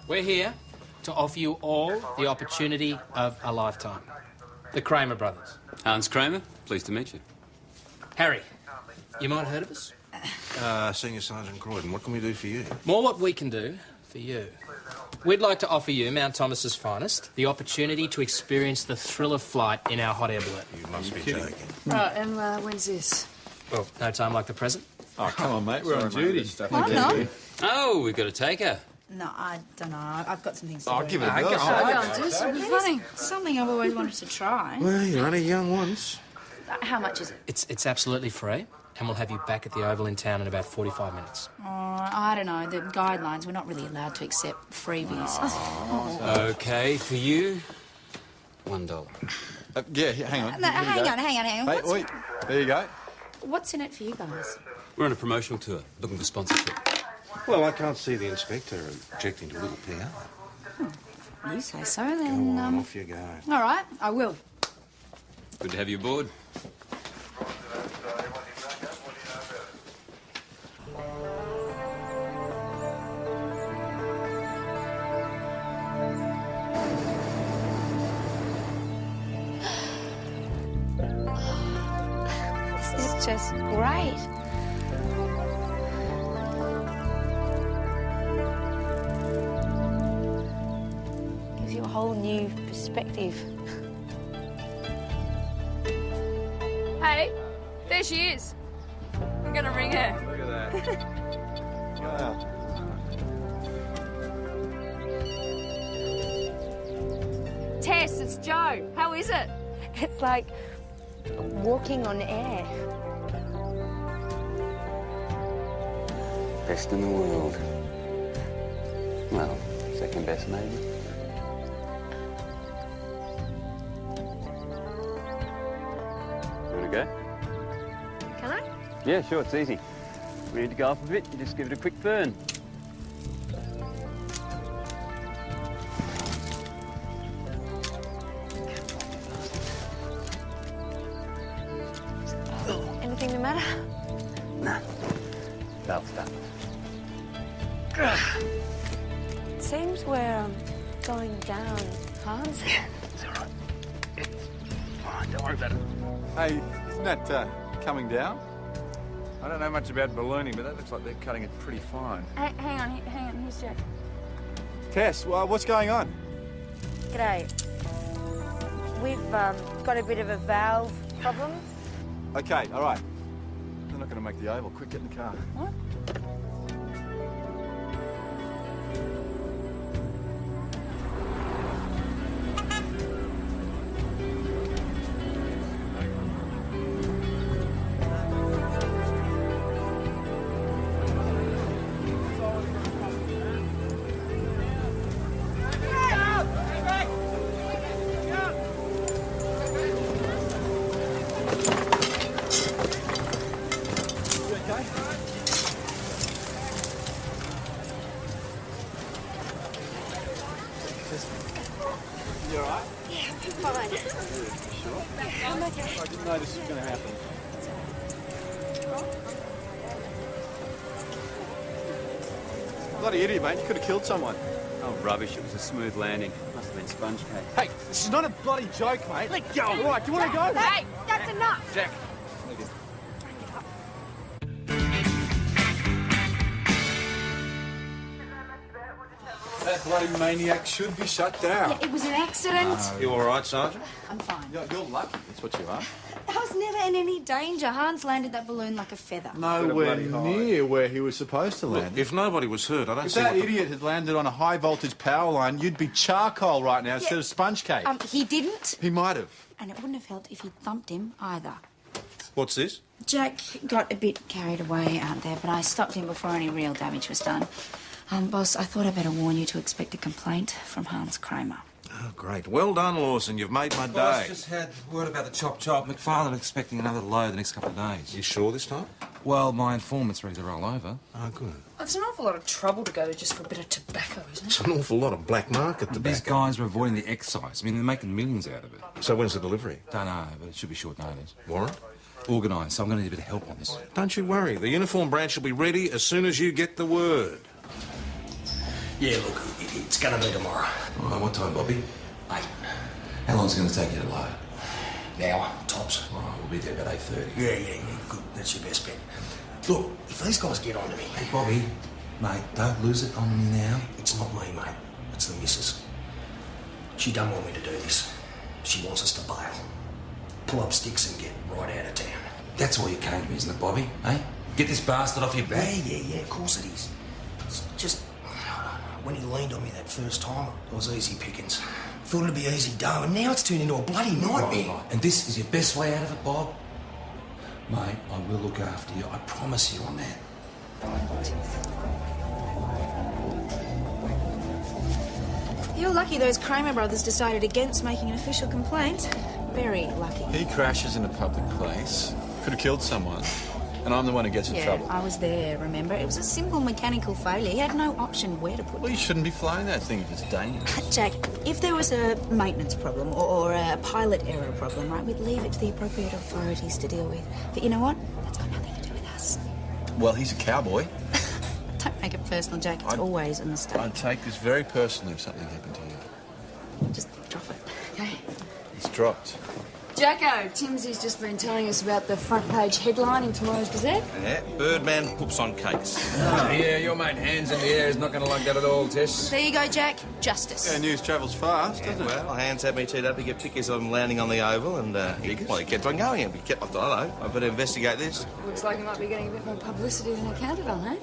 We're here to offer you all the opportunity of a lifetime. The Kramer brothers. Hans Kramer, pleased to meet you. Harry, you might have heard of us? Senior Sergeant Croydon, what can we do for you? More what we can do for you. We'd like to offer you, Mount Thomas's finest, the opportunity to experience the thrill of flight in our hot air balloon. You must be joking. Right, and when's this? Well, no time like the present. Oh, come on, mate. We're on duty. I'm not. Oh, we've got to take her. No, I don't know. I've got some things to do. Oh, give it a Go go. on, Tess. It'll be funny. Something I've always wanted to try. Well, you're only young once. How much is it? It's absolutely free, and we'll have you back at the Oval in town in about 45 minutes. Oh, I don't know. The guidelines, we're not really allowed to accept freebies. Okay, for you, $1. Yeah, hang on. No, hang on. Hey, What's, wait. There you go. what's in it for you guys? We're on a promotional tour, looking for sponsorship. Well, I can't see the inspector objecting to a little PR. You say so, Go then... on, off you go. All right, I will. Good to have you aboard. This is just great. Gives you a whole new perspective. Hey, there she is. I'm gonna ring her. Look at that. Wow. Tess, it's Joe. How is it? It's like walking on air. Best in the world. Well, second best maybe. You want to go? Can I? Yeah, sure, it's easy. We need to go off a bit, you just give it a quick burn. Anything the matter? Nah. Valve start. It seems we're going down, Hans. It's all right. It's fine, don't worry about it. Hey, isn't that coming down? I don't know much about ballooning, but that looks like they're cutting it pretty fine. Hey, hang on, here's Jack. Tess, well, what's going on? G'day. We've got a bit of a valve problem. Okay, all right. They're not going to make the Oval. Quick, get in the car. What? You all right? Yeah, I'm fine. Sure. I'm okay. I didn't know this was going to happen. Bloody idiot, mate. You could have killed someone. Oh, rubbish. It was a smooth landing. Must have been sponge cake. Hey, this is not a bloody joke, mate. Let go. All right, do you want to go? Hey, that's enough. Jack. That bloody maniac should be shut down. It was an accident. You all right, Sergeant? I'm fine. You're lucky. That's what you are. I was never in any danger. Hans landed that balloon like a feather. Nowhere near where he was supposed to land. Look, if nobody was hurt, I don't If see that what idiot had landed on a high-voltage power line, you'd be charcoal right now instead of sponge cake. He didn't, He might have. and it wouldn't have helped if he'd thumped him either. What's this? Jack got a bit carried away out there, but I stopped him before any real damage was done. Boss, I thought I'd better warn you to expect a complaint from Hans Kramer. Oh, great. Well done, Lawson. You've made my Boss, day. just had word about the chop. McFarlane expecting another load the next couple of days. You sure this time? Well, my informant's ready to roll over. Oh, good. It's an awful lot of trouble to go to just for a bit of tobacco, isn't it? It's an awful lot of black market These tobacco. guys are avoiding the excise. I mean, they're making millions out of it. So when's the delivery? Don't know, but it should be short notice. Warren? Organised, so I'm going to need a bit of help on this. Don't you worry. The uniform branch will be ready as soon as you get the word. Yeah, look, it's going to be tomorrow. All right, what time, Bobby? 8. How long's it going to take you to load? Hour, tops. All right, we'll be there about 8:30. Yeah, good. That's your best bet. Look, if these guys get on to me... Hey, Bobby, mate, don't lose it on me now. It's not me, mate. It's the missus. She don't want me to do this. She wants us to bail. Pull up sticks and get right out of town. That's all you came to, isn't it, Bobby? Eh? Get this bastard off your back. Yeah, of course it is. It's just... when he leaned on me that first time, it was easy pickings. Thought it'd be easy dough, and now it's turned into a bloody nightmare. Right. And this is your best way out of it, Bob? Mate, I will look after you. I promise you on that. You're lucky those Kramer brothers decided against making an official complaint. Very lucky. He crashes in a public place. Could have killed someone. And I'm the one who gets in trouble. I was there, remember? It was a simple mechanical failure. He had no option where to put Well, it. you shouldn't be flying that thing if it's dangerous. Jack, if there was a maintenance problem or a pilot error problem, right, we'd leave it to the appropriate authorities to deal with. But you know what? That's got nothing to do with us. Well, he's a cowboy. Don't make it personal, Jack. It's always a mistake. I'd take this very personally if something happened to you. Just drop it, okay? It's dropped. Jacko, Timsy's just been telling us about the front page headline in tomorrow's Gazette. Yeah, Birdman poops on cakes. Yeah, your mate Hands in the Air is not going to like that at all, Tess. There you go, Jack. Justice. Yeah, news travels fast, doesn't it? Well, Hands had me teed up to get pictures of him landing on the Oval, and he kept on going. He kept, I don't know, I better investigate this. Looks like he might be getting a bit more publicity than I counted on, eh?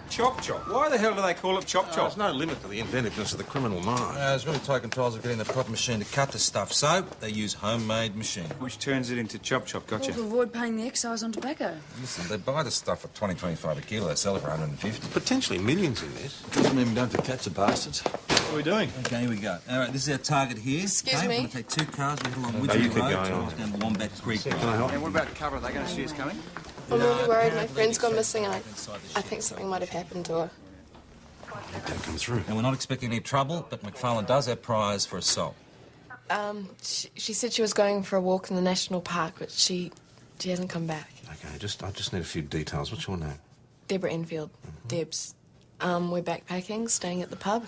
Chop Chop. Why the hell do they call it Chop Chop? There's no limit to the inventiveness of the criminal mind. There's really taken trials of getting the proper machine to cut the stuff, so they use homemade machine. Which turns it into Chop Chop, Or to avoid paying the excise on tobacco. Listen, they buy the stuff for 20-25 a kilo, they sell it for 150. Potentially millions in this. Doesn't mean we don't have to catch the bastards. What are we doing? Okay, here we go. All right, this is our target here. Excuse okay, me? I'm going to take 2 cars, we head along Woodley you keep Road, going on. down Wombat Creek. Can I help? And what about cover? Are they going to see us coming? I'm really worried. My friend's gone missing and I think something might have happened to her. Don't come through. And we're not expecting any trouble, but McFarlane does have prize for assault. She said she was going for a walk in the national park, but she hasn't come back. Okay, I just need a few details. What's your name? Deborah Enfield. Debs. We're backpacking, staying at the pub.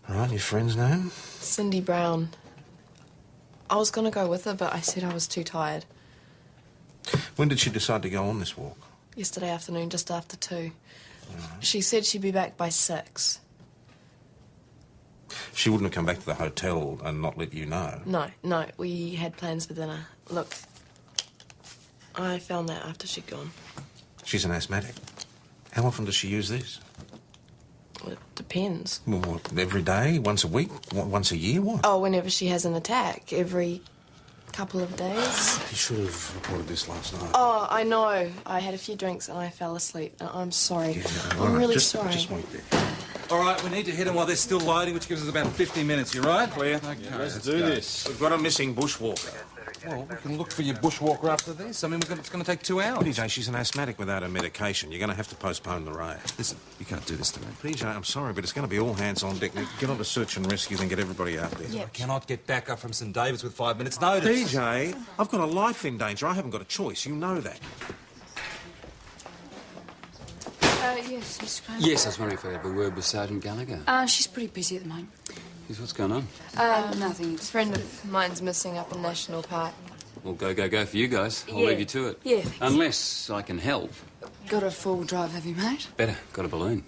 All right, your friend's name? Cindy Brown. I was going to go with her, but I said I was too tired. When did she decide to go on this walk? Yesterday afternoon, just after 2. She said she'd be back by 6. She wouldn't have come back to the hotel and not let you know. No, we had plans for dinner. Look, I found that after she'd gone. She's an asthmatic. How often does she use this? Well, it depends. Well, what, every day? Once a week? Once a year? What? Oh, whenever she has an attack. Every couple of days. You should have reported this last night. Oh, I know. I had a few drinks and I fell asleep. I'm sorry. Yeah, I'm really just, sorry. Just wait there. All right, we need to hit them while they're still loading, which gives us about 15 minutes. You right? Clear. Okay, let's do this. We've got a missing bushwalker. Well, we can look for your bushwalker after this. I mean, it's going to take 2 hours. PJ, she's an asthmatic without her medication. You're going to have to postpone the raid. Listen, you can't do this to me. PJ, I'm sorry, but it's going to be all hands on deck. Get on to search and rescue, then get everybody out there. I cannot get back up from St David's with 5 minutes' notice. PJ, I've got a life in danger. I haven't got a choice. You know that. Yes, Mr. Kramer. Yes, I was wondering if I could have a word with Sergeant Gallagher. She's pretty busy at the moment. Yes, what's going on? Nothing. A friend of mine's missing up in National Park. Well, go for you guys. I'll Yeah. leave you to it. Yeah, thanks. Unless I can help. Got a full drive, have you, mate? Better. Got a balloon.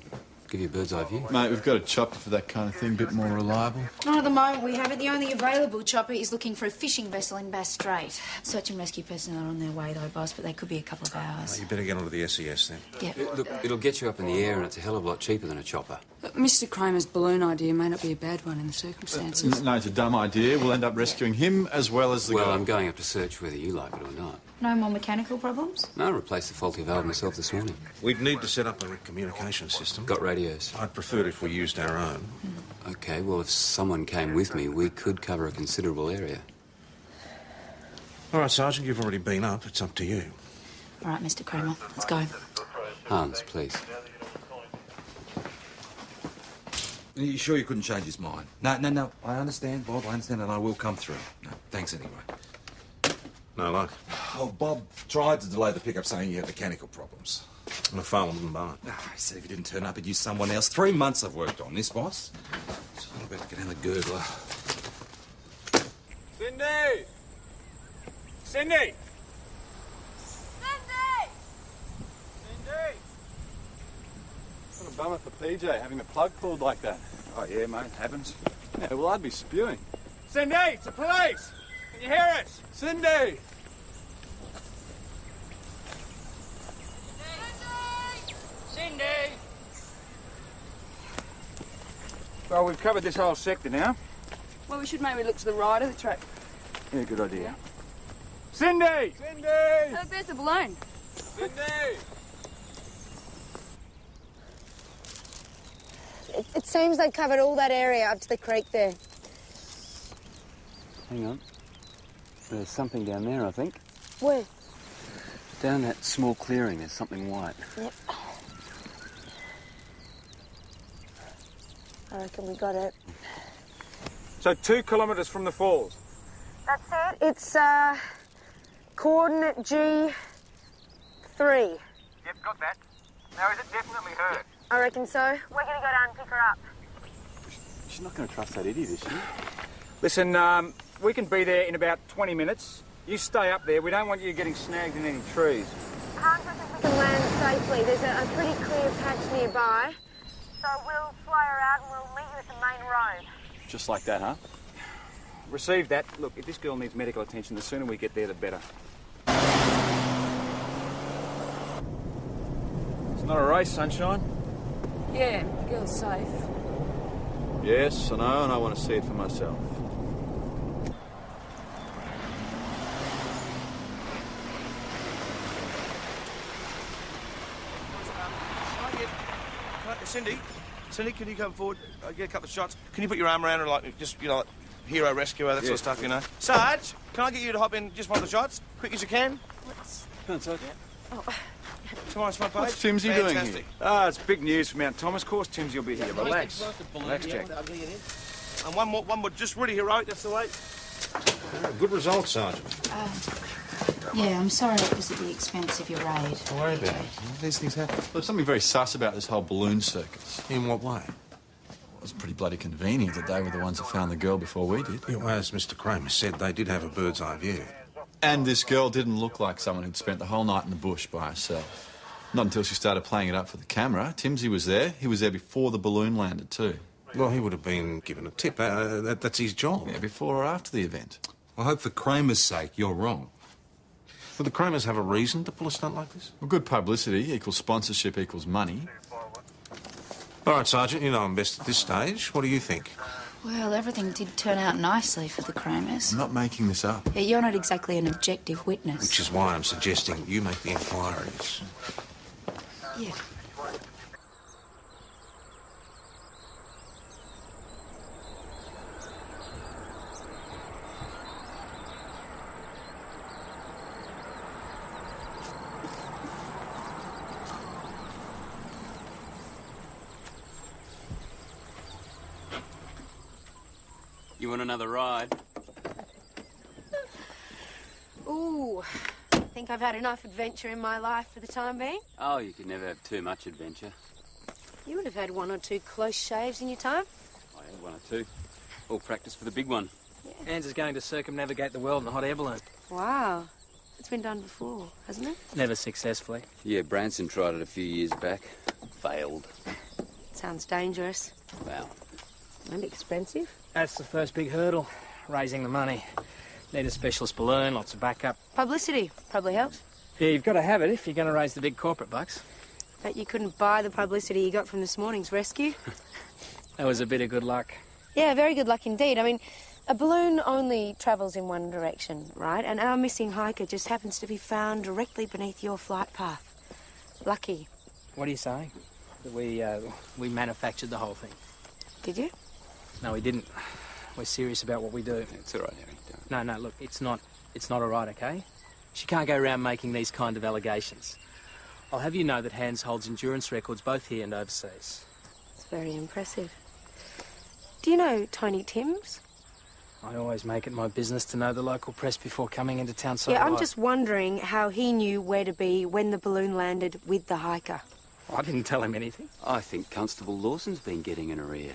Give you a bird's eye view. Mate, we've got a chopper for that kind of thing, a bit more reliable. Not at the moment, we have it. The only available chopper is looking for a fishing vessel in Bass Strait. Search and rescue personnel are on their way, though, boss, but they could be a couple of hours. You better get onto the SES then. Yeah. Look, it'll get you up in the air and it's a hell of a lot cheaper than a chopper. Mr. Kramer's balloon idea may not be a bad one in the circumstances. No, it's a dumb idea. We'll end up rescuing him as well as the Well, guy. I'm going up to search whether you like it or not. No more mechanical problems? No, I replaced the faulty valve myself this morning. We'd need to set up a communication system. Got radios. I'd prefer it if we used our own. Okay, well, if someone came with me, we could cover a considerable area. All right, Sergeant, you've already been up. It's up to you. All right, Mr. Kramer, let's go. Hans, please. Are you sure you couldn't change his mind? No. I understand, Bob. I understand, and I will come through. No, thanks anyway. No luck. Oh, Bob tried to delay the pickup saying he had mechanical problems. The phone wouldn't buy it. Ah, he said if he didn't turn up, he'd use someone else. 3 months I've worked on this, boss. So I better get in the gurgler. Cindy! Cindy! What a bummer for PJ having the plug pulled like that. Oh, yeah, mate, happens. Yeah, well, I'd be spewing. Cindy, it's the police! Can you hear us? Cindy! Cindy! Well, we've covered this whole sector now. Well, we should maybe look to the right of the track. Yeah, good idea. Cindy! Cindy! Look, there's the balloon. Cindy! It seems they covered all that area up to the creek there. Hang on. There's something down there, I think. Where? Down that small clearing, there's something white. Yep. I reckon we got it. So 2 kilometres from the falls. That's it. It's, coordinate G3. Yep, got that. Now, is it definitely her? I reckon so. We're going to go down and pick her up. She's not going to trust that idiot, is she? Listen, we can be there in about 20 minutes. You stay up there. We don't want you getting snagged in any trees. Hans reckons we can land safely. There's a pretty clear patch nearby. So we'll fly her out and we'll meet you at the main road. Just like that, huh? Receive that. Look, if this girl needs medical attention, the sooner we get there, the better. It's not a race, sunshine. Yeah, the girl's safe. Yes, I know, and I want to see it for myself. Cindy, can you come forward? Get a couple of shots. Can you put your arm around her like, just, you know, like hero rescuer, that sort of stuff, you know? Sarge, can I get you to hop in just one of the shots? Quick as you can? Come on, Sarge. Oh. Come on, my page. What's Timsy doing here? Ah, it's big news for Mount Thomas. Of course, Timsy will be here. Relax. Relax, Jack. And one more, just really heroic, that's the way. Good result, Sergeant. Yeah, I'm sorry it was at the expense of your raid. Don't worry about it. These things happen. There's something very sus about this whole balloon circus. In what way? It was pretty bloody convenient that they were the ones that found the girl before we did. Yeah, well, as Mr. Kramer said, they did have a bird's eye view. And this girl didn't look like someone who'd spent the whole night in the bush by herself. Not until she started playing it up for the camera. Timsy was there. He was there before the balloon landed too. Well, he would have been given a tip. That's his job. Yeah, before or after the event. I hope for Kramer's sake you're wrong. Would the Kramers have a reason to pull a stunt like this? Well, good publicity equals sponsorship equals money. All right, Sergeant, you know I'm best at this stage. What do you think? Well, everything did turn out nicely for the Kramers. I'm not making this up. Yeah, you're not exactly an objective witness. Which is why I'm suggesting you make the inquiries. Yeah. You want another ride? Ooh, I think I've had enough adventure in my life for the time being. Oh, you could never have too much adventure. You would have had 1 or 2 close shaves in your time. I had 1 or 2. All practice for the big one. Hans is going to circumnavigate the world in a hot air balloon. Wow. It's been done before, hasn't it? Never successfully. Yeah, Branson tried it a few years back. Failed. Sounds dangerous. Wow. And expensive. That's the first big hurdle, raising the money. Need a specialist balloon, lots of backup. Publicity probably helps. Yeah, you've got to have it if you're going to raise the big corporate bucks. Bet you couldn't buy the publicity you got from this morning's rescue. That was a bit of good luck. Yeah, very good luck indeed. I mean, a balloon only travels in one direction, right? And our missing hiker just happens to be found directly beneath your flight path. Lucky. What are you saying? That we manufactured the whole thing? Did you? No, we didn't. We're serious about what we do. It's all right, Harry. No, look, it's not all right, okay? She can't go around making these kind of allegations. I'll have you know that Hans holds endurance records both here and overseas. It's very impressive. Do you know Tony Timms? I always make it my business to know the local press before coming into town, so Yeah, I'm I- just wondering how he knew where to be when the balloon landed with the hiker. I didn't tell him anything. I think Constable Lawson's been getting an arrear.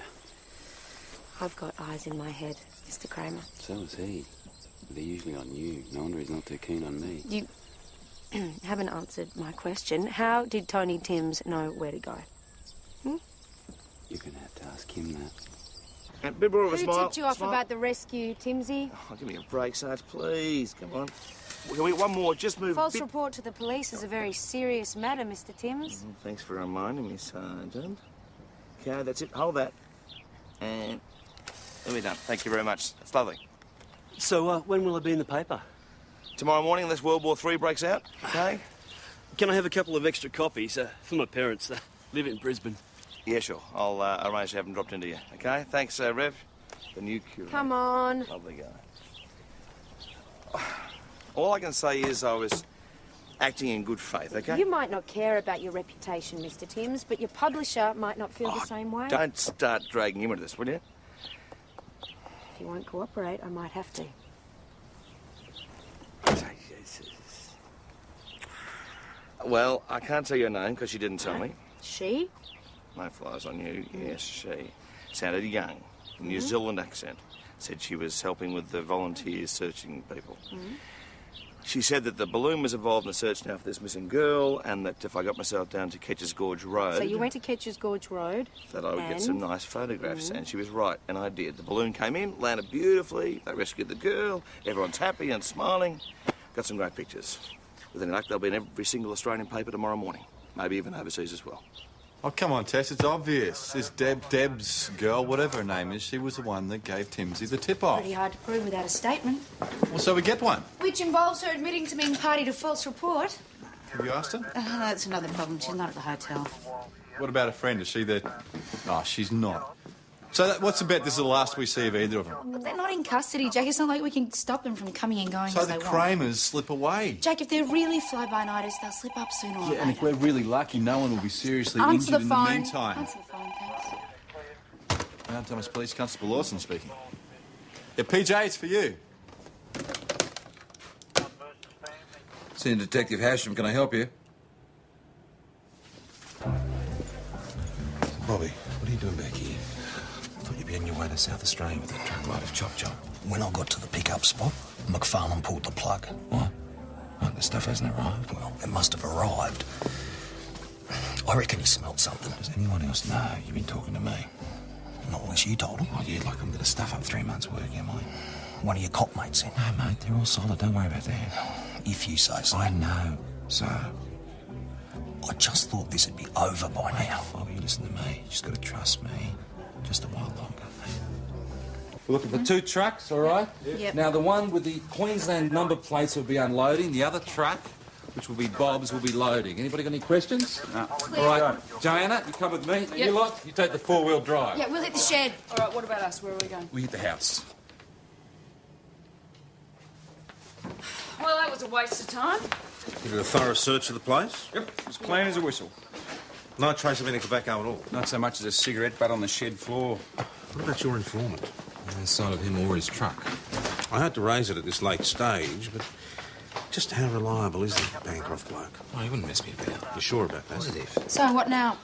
I've got eyes in my head, Mr. Kramer. So is he. They're usually on you. No wonder he's not too keen on me. You haven't answered my question. How did Tony Timms know where to go? You're going to have to ask him that. A bit more of a Who smile. tipped you off Smile. about the rescue, Timsy? Oh, give me a break, Sarge, please. Come on. Can we one more? Just move. False a bit. report to the police is a very serious matter, Mr. Timms. Thanks for reminding me, Sergeant. Okay, that's it. Hold that. And then we're done. Thank you very much. It's lovely. So, when will it be in the paper? Tomorrow morning, unless World War III breaks out. Okay? Can I have a couple of extra copies for my parents? They live in Brisbane. Yeah, sure. I'll arrange to have them dropped into you. Okay? Thanks, Rev. The new curator. Come on. Lovely guy. All I can say is I was acting in good faith, okay? You might not care about your reputation, Mr. Timms, but your publisher might not feel the same way. Don't start dragging him into this, will you? If you won't cooperate, I might have to. Well, I can't tell your name because she didn't tell me. She? No flies on you. Yes, she. Sounded young. New Zealand accent. Said she was helping with the volunteers searching people. She said that the balloon was involved in the search now for this missing girl, and that if I got myself down to Ketcher's Gorge Road... So you went to Ketcher's Gorge Road? ...that I would get some nice photographs, and she was right, and I did. The balloon came in, landed beautifully, they rescued the girl, everyone's happy and smiling. Got some great pictures. With any luck, they'll be in every single Australian paper tomorrow morning. Maybe even overseas as well. Oh, come on, Tess, it's obvious. This Deb's girl, whatever her name is, she was the one that gave Timsy the tip-off. Pretty hard to prove without a statement. Well, so we get one. Which involves her admitting to being party to false report. Have you asked her? No, that's another problem. She's not at the hotel. What about a friend? Is she there? Oh, she's not. So what's the bet this is the last we see of either of them? But they're not in custody, Jack. It's not like we can stop them from coming and going So as the they want. Kramers slip away. Jack, if they're really fly-by-nighters, they'll slip up sooner or Yeah, later. and if we're really lucky, no one will be seriously Answer injured the phone. in the meantime. Answer the phone, thanks. Mount Thomas Police Constable Lawson speaking. Yeah, PJ, it's for you. Senior Detective Hasham, can I help you? Bobby, what are you doing back here? I thought you'd be on your way to South Australia with that truckload of chop-chop. When I got to the pickup spot, McFarlane pulled the plug. What? What, the stuff hasn't arrived? Well, it must have arrived. I reckon he smelt something. Does anyone else know you've been talking to me? Not unless you told him. Oh, yeah, like I'm going to stuff up 3 months' work, am I? One of your cop mates in. No, mate, they're all solid. Don't worry about that. If you say so. I know. So? I just thought this would be over by now. Bobby, you listen to me. You just got to trust me. Just a while longer. We're looking for 2 trucks, all right? Yep. Now, the one with the Queensland number plates will be unloading. The other truck, which will be Bob's, will be loading. Anybody got any questions? No. All right, Joanna, you come with me. And Yep. you lot, you take the 4-wheel drive. Yeah, we'll hit the shed. All right, what about us? Where are we going? We hit the house. Well, that was a waste of time. You did a thorough search of the place? Yep, as clean as a whistle. No trace of any tobacco at all? Not so much as a cigarette butt on the shed floor. What about your informant? No sign of him or his truck. I had to raise it at this late stage, but just how reliable is the Bancroft bloke? Oh, he wouldn't mess me about. You sure about that? Positive. So, what now?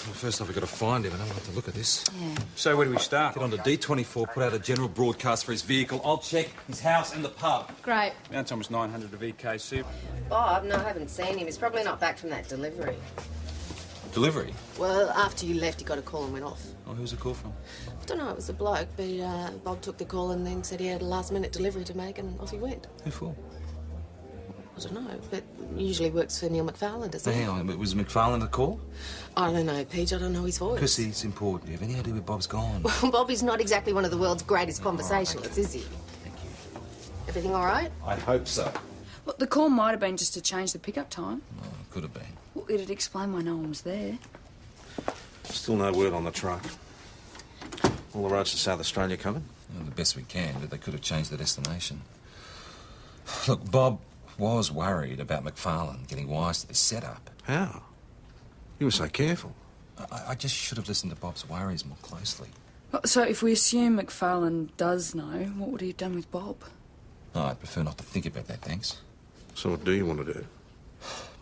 Well, first off, we've got to find him, and I'll have to look at this. Yeah. So where do we start? Get on to D24, put out a general broadcast for his vehicle. I'll check his house and the pub. Great. Mount Thomas 900 of EKC. Bob? No, I haven't seen him. He's probably not back from that delivery. Delivery? Well, after you left, he got a call and went off. Oh, who's the call from? I don't know, it was a bloke, but Bob took the call and then said he had a last-minute delivery to make, and off he went. Who for? I don't know, but usually works for Neil McFarlane, doesn't he? Hang on, was McFarlane the call? I don't know, Peach, I don't know his voice. Because he's important. Do you have any idea where Bob's gone? Well, Bobby's not exactly one of the world's greatest conversationalists, is he? Thank you. Everything all right? I hope so. Well, the call might have been just to change the pickup time. Oh, could have been. Well, it'd explain why no one was there. Still no word on the truck. All the roads to South Australia covered? Well, the best we can, but they could have changed the destination. Look, Bob was worried about McFarlane getting wise to this setup. How? You were so careful. I just should have listened to Bob's worries more closely. So if we assume McFarlane does know, what would he have done with Bob? Oh, I'd prefer not to think about that, thanks. So what do you want to do?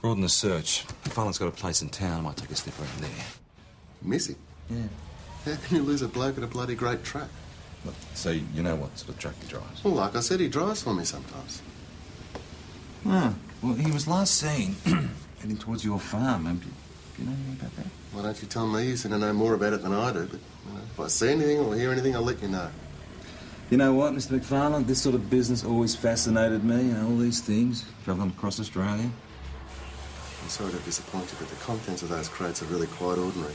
Broaden the search. McFarlane's got a place in town. I might take a step around there. Missing? Yeah. How can you lose a bloke at a bloody great truck? Look, so you know what sort of truck he drives? Well, like I said, he drives for me sometimes. Oh, well, he was last seen heading towards your farm. Do you know anything about that? Why don't you tell me? You seem to know more about it than I do, but if I see anything or hear anything, I'll let you know. You know what, Mr. McFarlane? This sort of business always fascinated me, you know, all these things, travelling across Australia. I'm sorry to disappoint you, but the contents of those crates are really quite ordinary.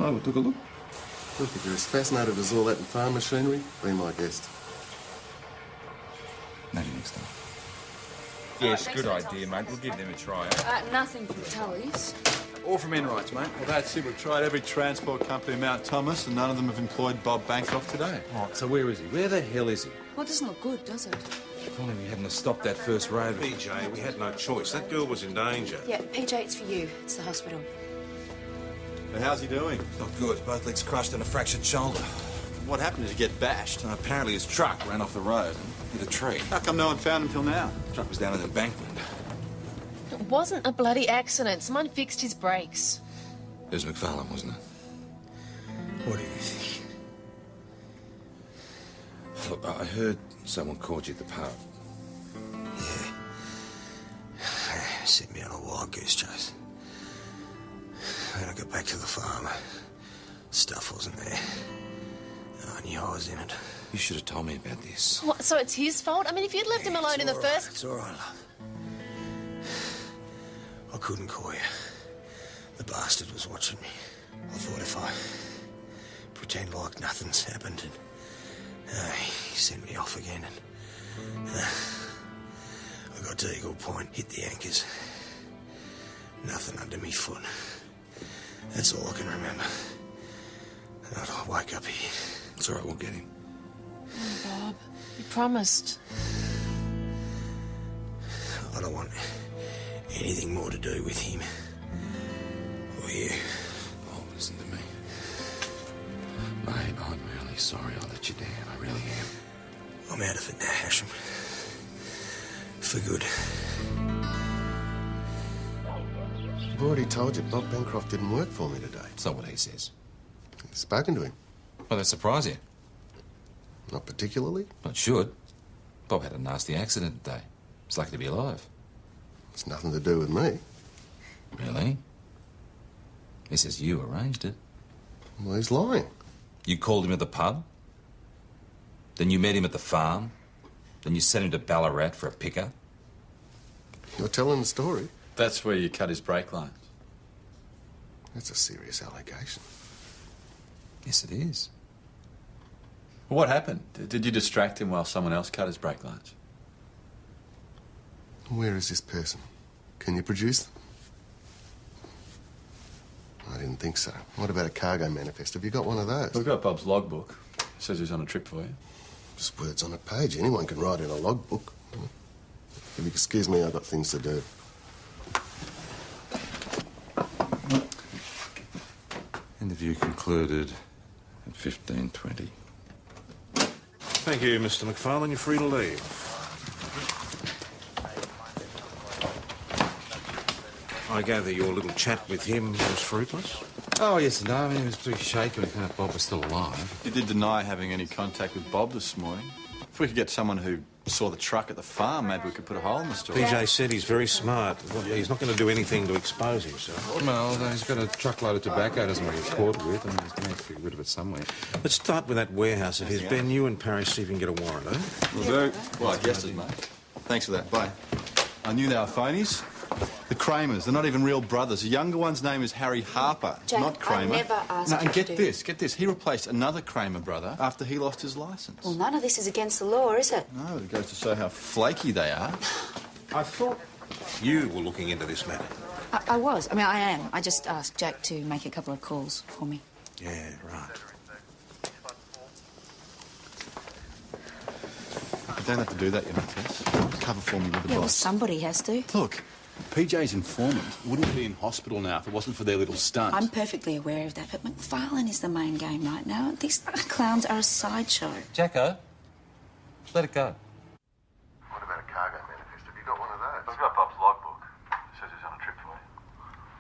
Oh, we took a look. Look, if you're as fascinated as all that in farm machinery, be my guest. Maybe next time. Yes, good idea, mate. We'll give them a try. Nothing from Tully's. All from Enrights, mate. Well, that's it. We've tried every transport company in Mount Thomas, and none of them have employed Bob Bancroft today. Right, so where is he? Where the hell is he? Well, it doesn't look good, does it? If only we hadn't have stopped that first road. PJ, we had no choice. That girl was in danger. Yeah, PJ, it's for you. It's the hospital. Now, how's he doing? Not good. Both legs crushed and a fractured shoulder. What happened? Did he get bashed? And apparently his truck ran off the road and hit a tree. How come no one found him till now? The truck was down an embankment. It wasn't a bloody accident. Someone fixed his brakes. It was McFarlane, wasn't it? What do you think? Look, I heard someone called you at the pub. Yeah. Set me on a wild goose chase. When I got back to the farm, stuff wasn't there. I knew I was in it. You should have told me about this. What, so it's his fault? I mean, if you'd left him alone in the first... It's all right, love. I couldn't call you. The bastard was watching me. I thought if I pretend like nothing's happened and he sent me off again and I got to Eagle Point, hit the anchors. Nothing under me foot. That's all I can remember. And I'd wake up here. It's all right, we'll get him. Oh, Bob, you promised. I don't want anything more to do with him. Or you. Oh, listen to me. Mate, I'm really sorry I let you down. I really am. I'm out of it now, Hasham. For good. I've already told you Bob Bancroft didn't work for me today. It's not what he says. I've spoken to him. Well, that surprise you? Not particularly. But it should. Bob had a nasty accident today. He's lucky to be alive. It's nothing to do with me. Really? He says you arranged it. Well, he's lying. You called him at the pub? Then you met him at the farm? Then you sent him to Ballarat for a picker? You're telling the story. That's where you cut his brake lines. That's a serious allegation. Yes, it is. What happened? Did you distract him while someone else cut his brake lines? Where is this person? Can you produce them? I didn't think so. What about a cargo manifest? Have you got one of those? We've got Bob's logbook. It says he's on a trip for you. Just words on a page. Anyone can write in a logbook. If you excuse me, I've got things to do. Interview concluded at 15:20. Thank you, Mr. McFarlane. You're free to leave. I gather your little chat with him was fruitless? Oh, yes and no. I mean, he was pretty shaky when he found out Bob was still alive. He did deny having any contact with Bob this morning. If we could get someone who saw the truck at the farm, maybe we could put a hole in the story. PJ said he's very smart. Well, he's not going to do anything to expose himself. Well, he's got a truckload of tobacco, doesn't want to get caught with, and he's going to have to get rid of it somewhere. Let's start with that warehouse of his. Ben, you and Parrish see if you can get a warrant, eh? Will do. Well, I guess it, mate. Thanks for that. Bye. I knew they were phonies. The Kramers, they're not even real brothers. The younger one's name is Harry Harper, Jack, not Kramer. I never asked No, you and to get do this. He replaced another Kramer brother after he lost his licence. Well, none of this is against the law, is it? No, it goes to show how flaky they are. I thought you were looking into this matter. I was. I mean, I am. I just asked Jack to make a couple of calls for me. Yeah, right. You don't have to do that, you know, Tess. Cover for me with the Yeah, well, boss. somebody has to. Look, PJ's informant wouldn't be in hospital now if it wasn't for their little stunt. I'm perfectly aware of that, but McFarlane is the main game right now. These clowns are a sideshow. Jacko, let it go. What about a cargo manifest? Have you got one of those? I've got Bob's logbook. It says he's on a trip for you.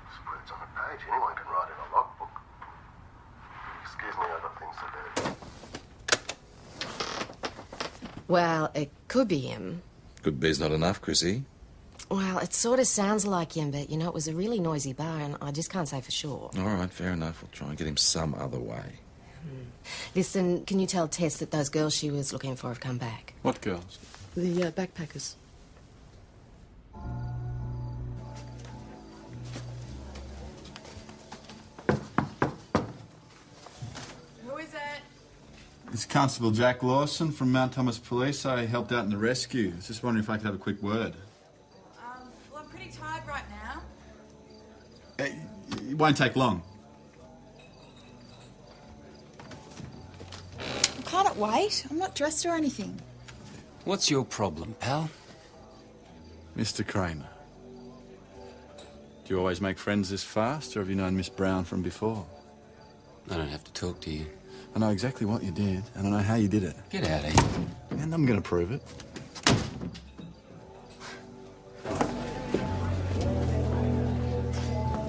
It's words on a page. Anyone can write in a logbook. Excuse me, I've got things to do. Well, it could be him. Good beer's not enough, Chrissy. Well, it sort of sounds like him, but, you know, it was a really noisy bar, and I just can't say for sure. All right, fair enough. We'll try and get him some other way. Listen, can you tell Tess that those girls she was looking for have come back? What girls? The backpackers. Who is it? It's Constable Jack Lawson from Mount Thomas Police. I helped out in the rescue. I was just wondering if I could have a quick word. Well, I'm pretty tired right now. It won't take long. Can't it wait? I'm not dressed or anything. What's your problem, pal? Mr. Kramer. Do you always make friends this fast, or have you known Miss Brown from before? I don't have to talk to you. I know exactly what you did, and I know how you did it. Get out of here. And I'm going to prove it.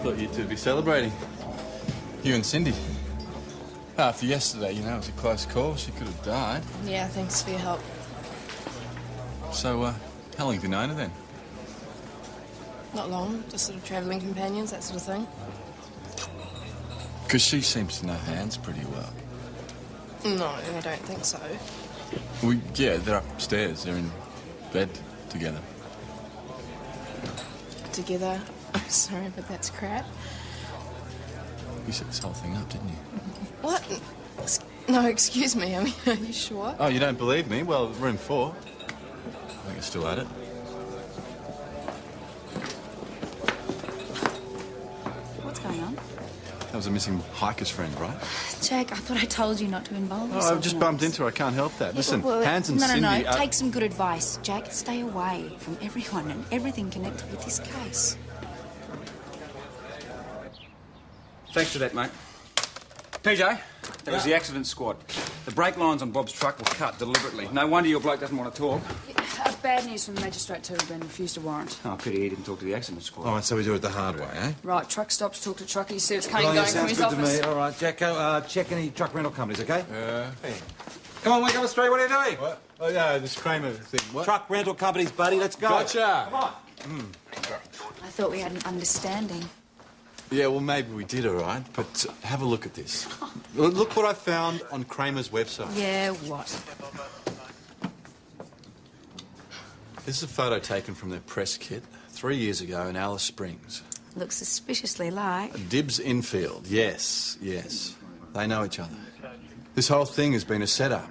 Thought you two would be celebrating. You and Cindy. After yesterday, you know, it was a close call. She could have died. Yeah, thanks for your help. So, how long have you known her then? Not long, just sort of travelling companions, that sort of thing. Because she seems to know Hans pretty well. No, I don't think so. Yeah, they're upstairs. They're in bed together. Together? I'm sorry, but that's crap. You set this whole thing up, didn't you? What? No, excuse me. I mean, are you sure? Oh, you don't believe me? Well, room 4. I think you're still at it. What's going on? That was a missing hiker's friend, right? Jack, I thought I told you not to involve yourself. Oh, I've just bumped into her. I can't help that. Listen, Well, Hans and no, Cindy No, are... take some good advice. Jack, stay away from everyone and everything connected with this case. Thanks for that, mate. PJ, that was the accident squad. The brake lines on Bob's truck were cut deliberately. No wonder your bloke doesn't want to talk. Bad news from the magistrate too, been refused a warrant. Oh, pity he didn't talk to the accident squad. All right, so we do it the hard way, eh? Right, truck stops, talk to trucker, you see it's Oh, Kane yeah, going from sounds his good office. to me. All right, Jacko, check any truck rental companies, okay? Hey. Come on, wake up straight. What are you doing? What? Oh, yeah, this Kramer thing. What? Truck rental companies, buddy. Let's go. Gotcha. Come on. I thought we had an understanding. Yeah, well, maybe we did, all right, but have a look at this. Look what I found on Kramer's website. Yeah, what? This is a photo taken from their press kit 3 years ago in Alice Springs. Looks suspiciously like. Dibs infield, yes, yes. They know each other. This whole thing has been a setup.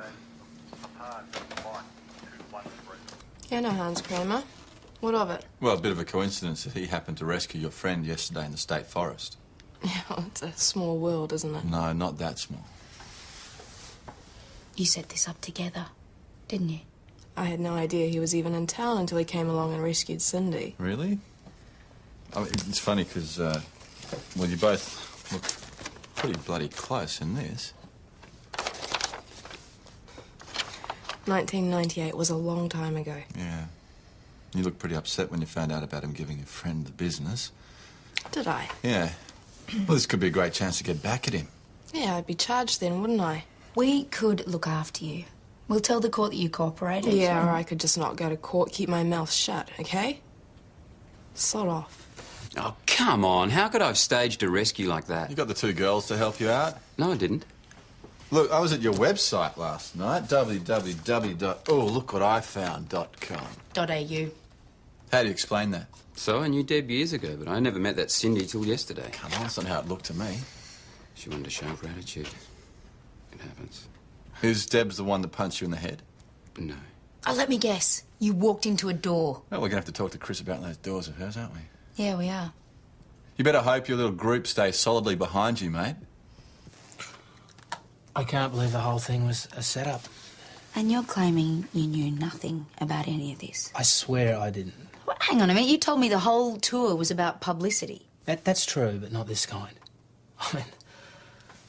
Yeah, no, Hans Kramer. What of it? Well, a bit of a coincidence that he happened to rescue your friend yesterday in the state forest. Yeah, well, it's a small world, isn't it? No, not that small. You set this up together, didn't you? I had no idea he was even in town until he came along and rescued Cindy. Really? I mean, it's funny because, well, you both look pretty bloody close in this. 1998 was a long time ago. Yeah. You looked pretty upset when you found out about him giving your friend the business. Did I? Yeah. Well, this could be a great chance to get back at him. Yeah, I'd be charged then, wouldn't I? We could look after you. We'll tell the court that you cooperated. Yeah, or I could just not go to court, keep my mouth shut, okay? Sod off. Oh, come on. How could I have staged a rescue like that? You got the 2 girls to help you out? No, I didn't. Look, I was at your website last night, www.ohlookWhatIfound.com. .au. How do you explain that? So, I knew Deb years ago, but I never met that Cindy till yesterday. Come on, that's not how it looked to me. She wanted to show gratitude. It happens. Is Deb's the one that punched you in the head? No. Oh, let me guess. You walked into a door. Well, we're going to have to talk to Chris about those doors of hers, aren't we? Yeah, we are. You better hope your little group stays solidly behind you, mate. I can't believe the whole thing was a setup. And you're claiming you knew nothing about any of this? I swear I didn't. Well, hang on a minute. You told me the whole tour was about publicity. That's true, but not this kind. I mean,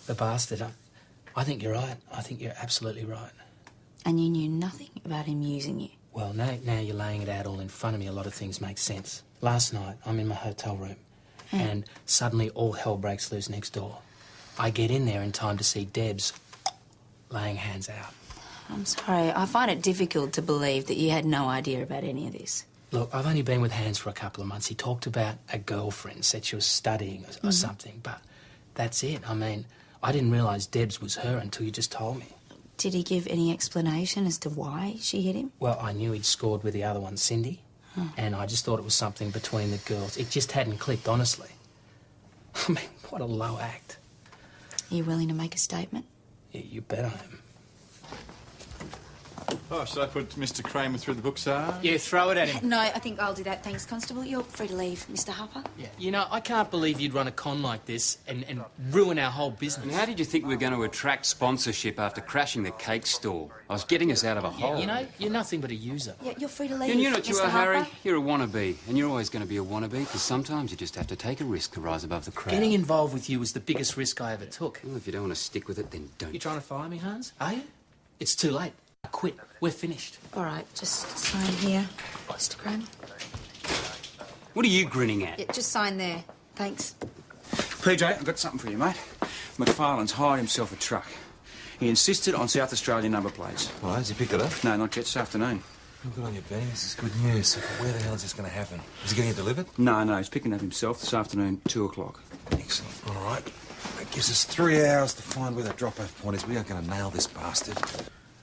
the bastard. I think you're right. I think you're absolutely right. And you knew nothing about him using you? Well, now you're laying it out all in front of me. A lot of things make sense. Last night, I'm in my hotel room, and suddenly all hell breaks loose next door. I get in there in time to see Debs laying hands out. I'm sorry. I find it difficult to believe that you had no idea about any of this. Look, I've only been with Hans for a couple of months. He talked about a girlfriend, said she was studying or something, but that's it. I mean, I didn't realise Debs was her until you just told me. Did he give any explanation as to why she hit him? Well, I knew he'd scored with the other one, Cindy, and I just thought it was something between the girls. It just hadn't clicked, honestly. I mean, what a low act. Are you willing to make a statement? Yeah, you bet I am. Oh, should I put Mr. Kramer through the book, sir? Yeah, throw it at him. No, I think I'll do that. Thanks, Constable. You're free to leave, Mr. Harper. Yeah. You know, I can't believe you'd run a con like this and ruin our whole business. And how did you think we were going to attract sponsorship after crashing the cake store? I was getting us out of a hole. You know, you're nothing but a user. Yeah, you're free to leave, You know what you Mr. are, Harper. Harry? You're a wannabe, and you're always going to be a wannabe, because sometimes you just have to take a risk to rise above the crowd. Getting involved with you was the biggest risk I ever took. Well, if you don't want to stick with it, then don't. You trying to fire me, Hans? Are you? It's too late. I quit. We're finished. All right, just sign here, Mr. Kramer. What are you grinning at? Yeah, just sign there. Thanks. PJ, I've got something for you, mate. McFarlane's hired himself a truck. He insisted on South Australian number plates. Well, has he picked it up? No, not yet, this afternoon. Oh, good on you, Benny. This is good news. But where the hell is this going to happen? Is he getting it delivered? No, he's picking it up himself this afternoon, 2 o'clock. Excellent. All right. That gives us 3 hours to find where the drop-off point is. We are going to nail this bastard.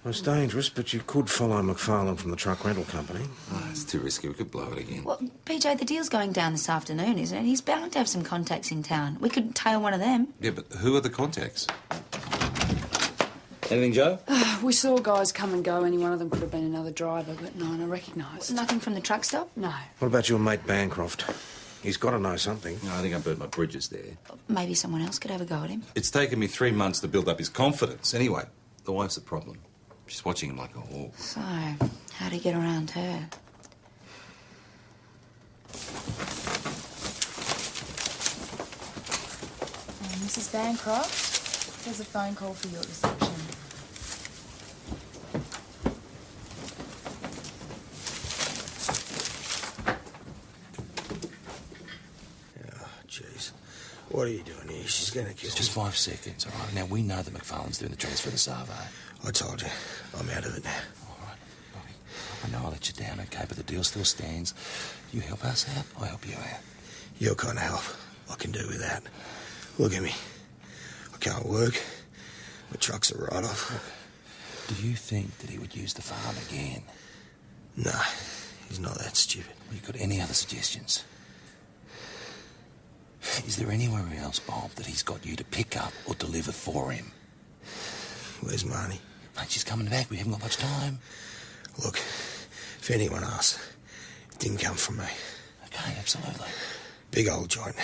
Well, it's dangerous, but you could follow McFarlane from the truck rental company. Oh, it's too risky. We could blow it again. Well, PJ, the deal's going down this afternoon, isn't it? He's bound to have some contacts in town. We could tail one of them. Yeah, but who are the contacts? Anything, Joe? We saw guys come and go. Any one of them could have been another driver, but no one I recognised. Nothing from the truck stop? No. What about your mate Bancroft? He's got to know something. No, I think I burnt my bridges there. Maybe someone else could have a go at him. It's taken me 3 months to build up his confidence. Anyway, the wife's the problem. She's watching him like a hawk. So, how do you get around her? Mrs. Bancroft, there's a phone call for you at reception. Jeez. What are you doing here? She's going to kill It's just 5 seconds, all right? Now, we know that McFarlane's doing the transfer to Savo. I told you. I'm out of it now. All right, Bobby. I know I let you down, okay, but the deal still stands. You help us out, I help you out. Your kind of help I can do without. Look at me. I can't work. My truck's a write-off. Do you think that he would use the farm again? No, he's not that stupid. You got any other suggestions? Is there anywhere else, Bob, that he's got you to pick up or deliver for him? Where's Marnie? Mate, she's coming back. We haven't got much time. Look, if anyone asks, it didn't come from me. Okay, absolutely. Big old joint.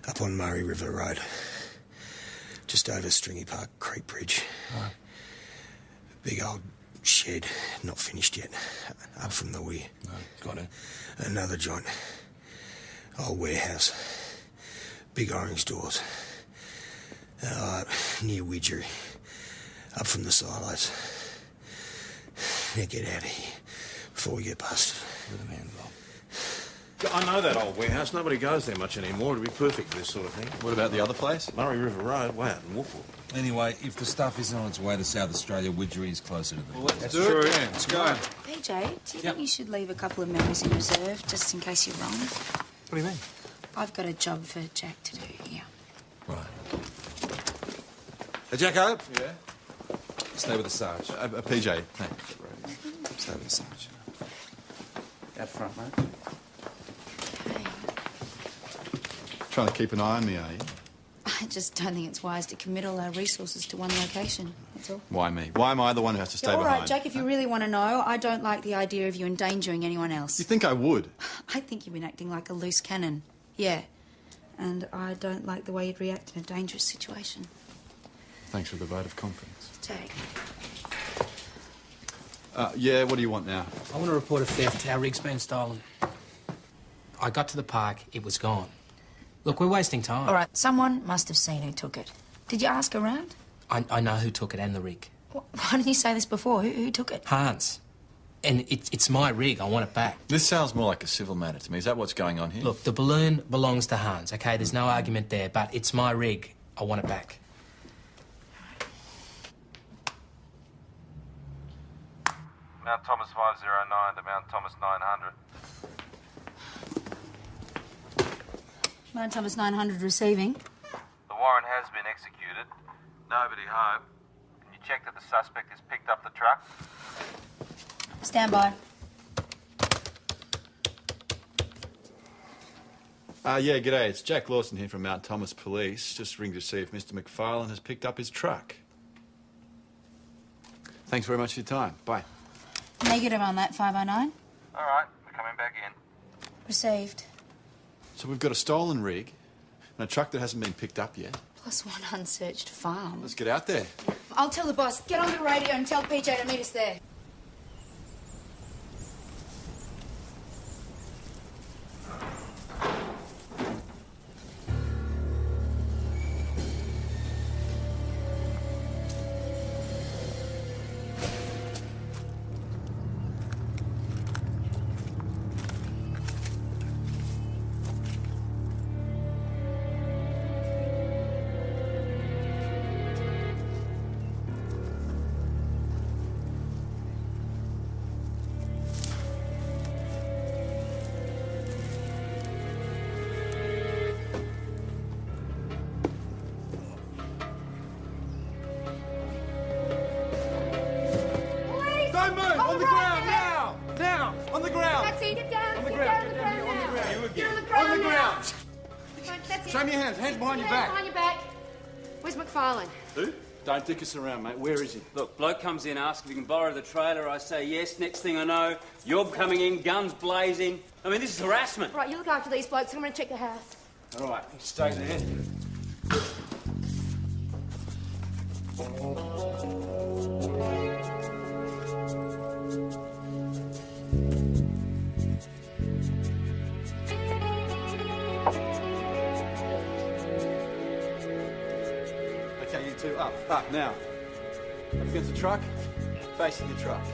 Up on Murray River Road. Just over Stringy Park Creek Bridge. Right. Big old shed, not finished yet. Up from the weir. No, got it. Another joint. Old warehouse. Big orange doors. Near Widgery. Up from the silos. Now get out of here before we get busted. You're the man, Bob. I know that old warehouse. Nobody goes there much anymore. It'd be perfect for this sort of thing. What about the other place? Murray River Road, way out in Wookwook. Anyway, if the stuff isn't on its way to South Australia, Widgery is closer to the... Well, That's true. Yeah, let's go. PJ, do you think you should leave a couple of members in reserve, just in case you're wrong? What do you mean? I've got a job for Jack to do here. Right. Hey, Jacko? Yeah? Stay with the Sarge. PJ, thanks. Stay with the Sarge. Out front, mate. Trying to keep an eye on me, are you? I just don't think it's wise to commit all our resources to one location, that's all. Why me? Why am I the one who has to stay All behind? right, Jack, if you really want to know, I don't like the idea of you endangering anyone else. You think I would? I think you've been acting like a loose cannon. Yeah. And I don't like the way you'd react in a dangerous situation. Thanks for the vote of confidence. Jack. Yeah, what do you want now? I want to report a theft. Our rig's been stolen. I got to the park, it was gone. Look, we're wasting time. All right, someone must have seen who took it. Did you ask around? I know who took it and the rig. Why didn't you say this before? Who took it? Hans. And it's my rig. I want it back. This sounds more like a civil matter to me. Is that what's going on here? Look, the balloon belongs to Hans, OK? There's no argument there, but it's my rig. I want it back. Mount Thomas 509 to Mount Thomas 900. Mount Thomas 900 receiving. The warrant has been executed. Nobody home. Can you check that the suspect has picked up the truck? Stand by. Yeah, g'day. It's Jack Lawson here from Mount Thomas Police. Just ringing to see if Mr. McFarlane has picked up his truck. Thanks very much for your time. Bye. Negative on that, 509. All right, we're coming back in. Received. So we've got a stolen rig and a truck that hasn't been picked up yet. Plus one unsearched farm. Let's get out there. I'll tell the boss. Get on the radio and tell PJ to meet us there. Show me your hands. Hands behind your back. Behind your back. Where's McFarlane? Who? Don't dick us around, mate. Where is he? Look, bloke comes in, asks if he can borrow the trailer. I say yes. Next thing I know, you're coming in, guns blazing. I mean, this is harassment. Right, you look after these blokes. I'm going to check the house. All right, stay there. Okay, you two, up. Now. Up against the truck, facing the truck.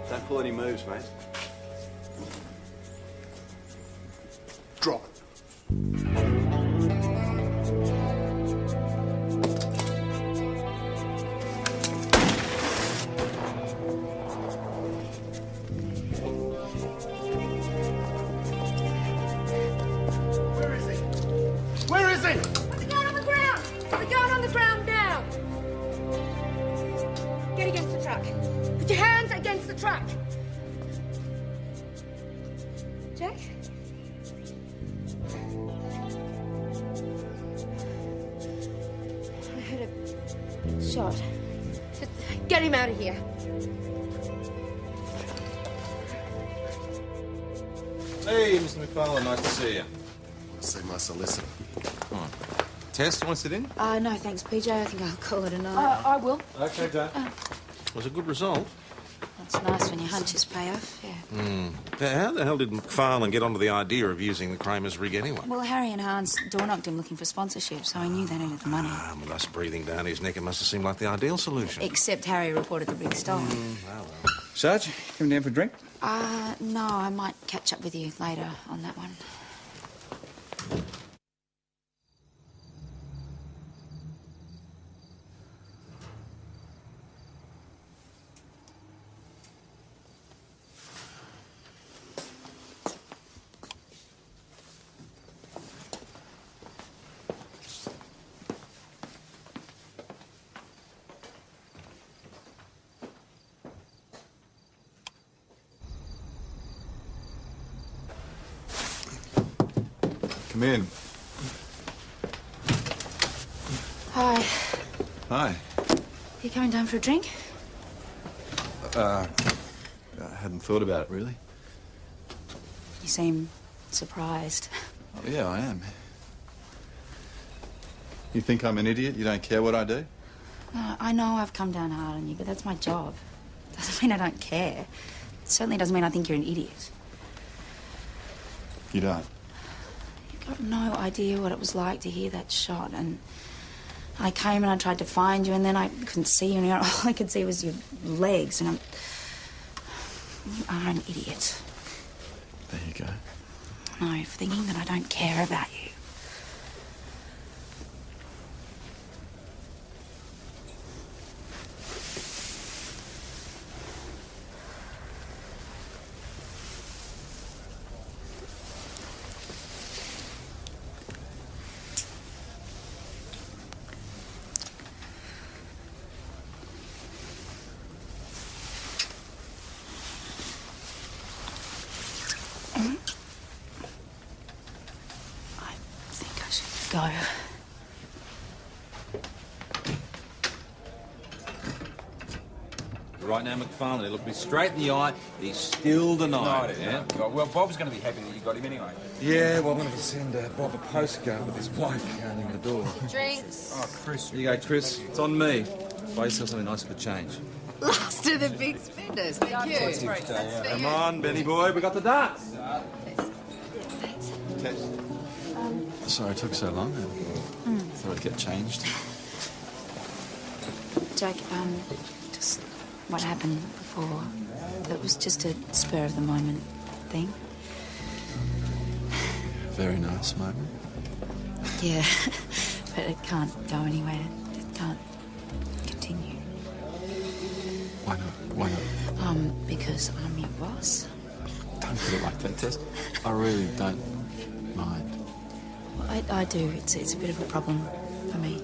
Don't pull any moves, mate. Drop it. Where is he? Put the gun on the ground. Put the gun on the ground now. Get against the truck. Put your hands against the truck. Jack? I heard a shot. Just get him out of here. Hey, Mr. McFarlane, nice to see you. Want to see my solicitor? Come on. Tess, you want to sit in? No, thanks, PJ. I think I'll call it a night. I will. Okay, Dad. Was a good result. That's nice when your hunches pay off, yeah. How the hell did McFarlane get onto the idea of using the Kramer's rig anyway? Well, Harry and Hans door-knocked him looking for sponsorship, so he knew they needed the money. With us breathing down his neck, it must have seemed like the ideal solution. Except Harry reported the rig stolen. Well. Sarge, coming down for a drink? No, I might catch up with you later on that one. Come in. Hi. Hi. You coming down for a drink? I hadn't thought about it, really. You seem surprised. Oh, yeah, I am. You think I'm an idiot? You don't care what I do? I know I've come down hard on you, but that's my job. Doesn't mean I don't care. It certainly doesn't mean I think you're an idiot. You don't? You've got no idea what it was like to hear that shot, and I came and I tried to find you, and then I couldn't see you, and all I could see was your legs, and you are an idiot. There you go. No, for thinking that I don't care about you. Go. Right now, McFarlane, look me straight in the eye. He's still denying it, yeah? Well, Bob's going to be happy that you got him anyway. Yeah, well, I'm going to send Bob a postcard with his wife guarding the door. Drinks. Oh, Chris. Here you go, Chris. It's on me. Buy yourself something nice for change. Last of the big spenders. Thank you. Come on, Benny boy, we got the darts. Tess. Sorry it took so long. Thought I'd get changed. Jake, just what happened before, that was just a spur of the moment thing. Very nice moment. Yeah, but it can't go anywhere. It can't continue. Why not? Why not? Because I'm your boss. Don't put it like that, Tess. I really don't mind. Well, I do. It's a bit of a problem for me.